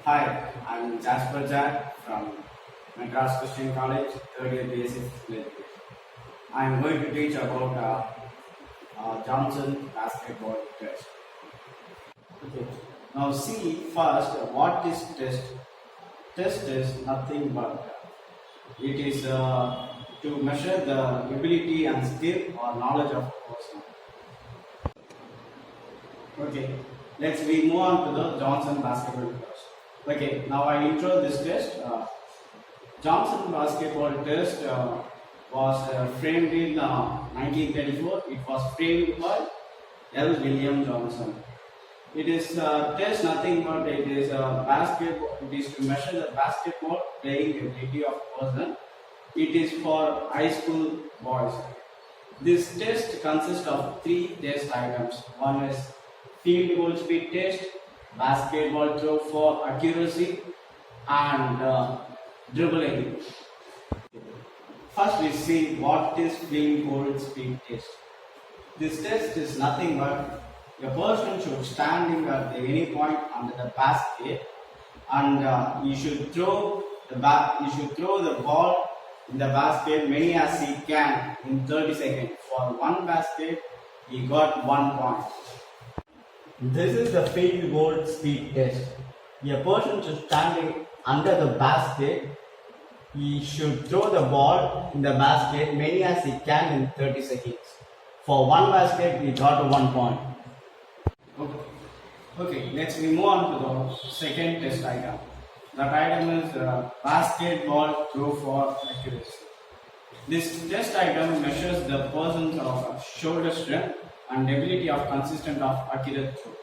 Hi, I'm Jasper Jack from Madras Christian College, third year BSc Physical Education. I'm going to teach about Johnson basketball test. Okay. Now see first what is test. Test is nothing but it is to measure the ability and skill or knowledge of a person. Okay, let's we move on to the Johnson basketball test. Okay, now I intro this test. Johnson basketball test was framed in 1934. It was framed by L. William Johnson. It is test nothing but it is basketball. It is to measure the basketball playing ability of person. It is for high school boys. This test consists of three test items. One is field goal speed test, basketball throw for accuracy, and dribbling. First we see what is field goal speed test. This test is nothing but a person should standing at any point under the basket and he should throw the ball in the basket many as he can in 30 seconds. For one basket he got 1 point. This is the field goal speed test. A person should standing under the basket. He should throw the ball in the basket many as he can in 30 seconds. For one basket, he got 1 point. Okay, let's move on to the second test item. That item is basketball throw for accuracy. This test item measures the person's shoulder strength and ability of consistent of accurate throw.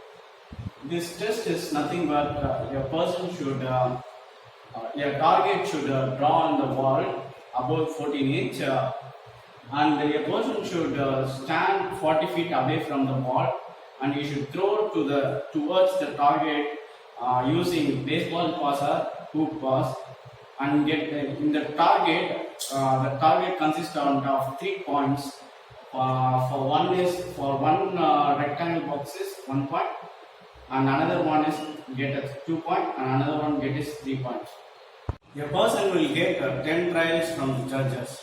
This test is nothing but a person should a target should draw on the wall about 14 inch and a person should stand 40 feet away from the ball and he should throw towards the target using baseball pass or hoop pass and get in the target. The target consists of 3 points. For one rectangle box is 1 point, and another one is get a 2 point, and another one get is 3 points. A person will get 10 trials from the judges.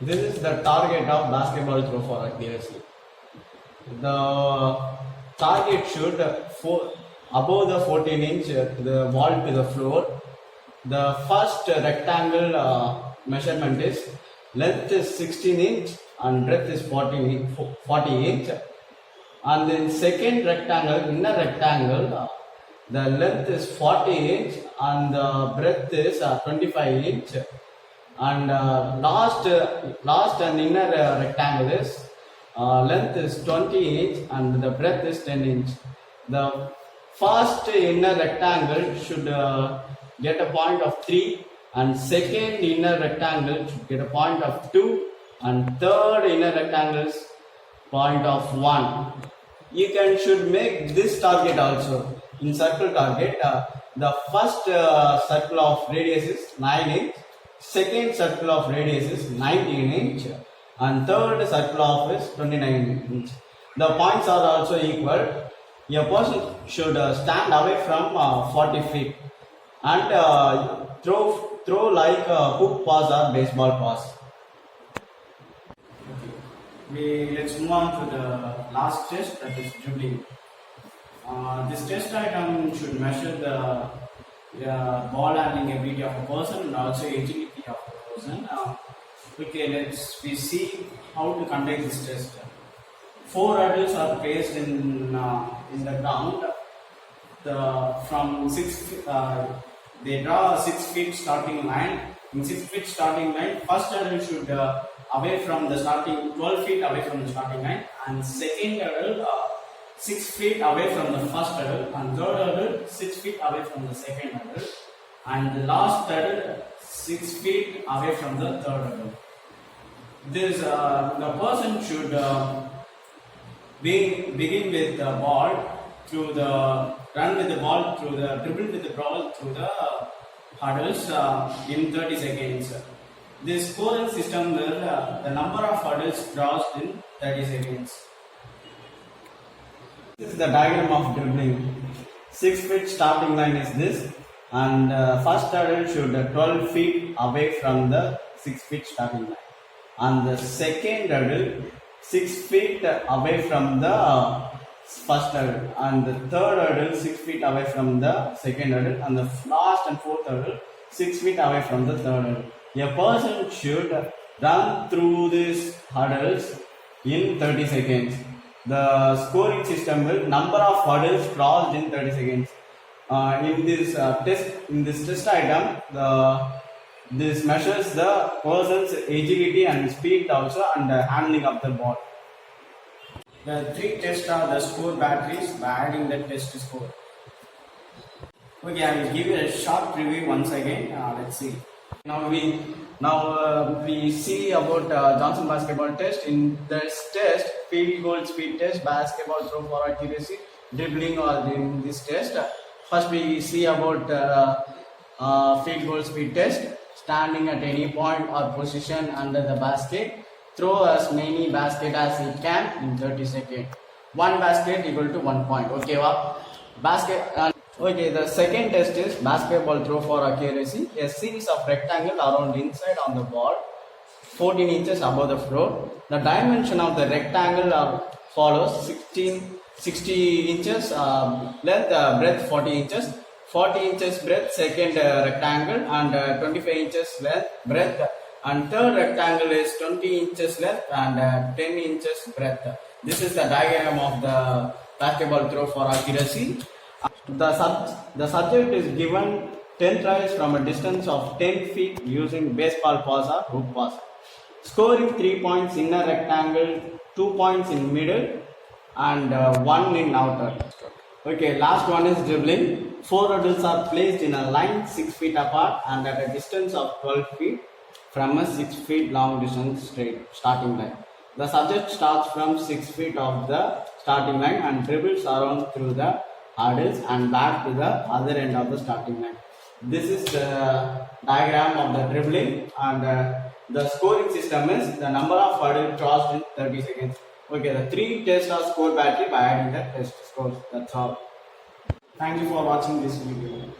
This is the target of basketball throw for accuracy. The target should above the 14 inch the ball to the floor. The first rectangle measurement is length is 16 inch and breadth is 40 inch. And then second rectangle, inner rectangle, the length is 40 inch and the breadth is 25 inch. And last and inner rectangle is length is 20 inch and the breadth is 10 inch. The first inner rectangle should get a point of 3 and second inner rectangle should get a point of 2 and third inner rectangle's point of 1. You should make this target also in circle target. The first circle of radius is 9 inch, second circle of radius is 19 inch and third circle of is 29 inch. The points are also equal. A person should stand away from 40 feet and throw like a hoop pass or baseball pass. Let's move on to the last test, that is dribbling. This test item should measure the ball handling ability of a person and also agility of a person. Okay, we see how to conduct this test. 4 adults are placed in the ground. From 6 they draw a 6 feet starting line. In 6 feet starting line, first adult should away from the starting 12 feet away from the starting line, and second adult 6 feet away from the first adult, and third adult 6 feet away from the second adult, and the last adult 6 feet away from the third adult. This the person should begin with the ball run with the ball through the dribble with the ball through the hurdles in 30 seconds. This scoring system will the number of hurdles crossed in 30 seconds. This is the diagram of dribbling. 6 feet starting line is this, and first hurdle should 12 feet away from the 6 feet starting line, and the second hurdle 6 feet away from the first hurdle, and the third hurdle 6 feet away from the second hurdle, and the last and fourth hurdle 6 feet away from the third hurdle. A person should run through these hurdles in 30 seconds. The scoring system will number of hurdles crossed in 30 seconds. In this test item, this measures the person's agility and speed also, and handling of the ball. The three tests are the score batteries by adding the test score. Okay, I will give you a short preview once again. Let's see. Now we see about Johnson basketball test. In this test, field goal speed test, basketball throw for accuracy, dribbling are in this test. First we see about field goal speed test. Standing at any point or position under the basket, throw as many basket as you can in 30 seconds. One basket equal to 1 point. Okay, Okay, the second test is basketball throw for accuracy. A series of rectangle around inside on the ball, 14 inches above the floor. The dimension of the rectangle are follows: 60 inches length, breadth 40 inches, 40 inches breadth second rectangle, and 25 inches length breadth. And third rectangle is 20 inches length and 10 inches breadth. This is the diagram of the basketball throw for accuracy. The subject is given 10 tries from a distance of 10 feet using baseball pass or hoop pass. Scoring 3 points in a rectangle, 2 points in middle, and 1 in outer. Okay, last one is dribbling. 4 hurdles are placed in a line 6 feet apart and at a distance of 12 feet from a 6 feet long distance starting line. The subject starts from 6 feet of the starting line and dribbles around through the hurdles and back to the other end of the starting line. This is the diagram of the dribbling, and the scoring system is the number of hurdles crossed in 30 seconds. Okay, the 3 tests are score battery by adding the test scores. That's all. Thank you for watching this video.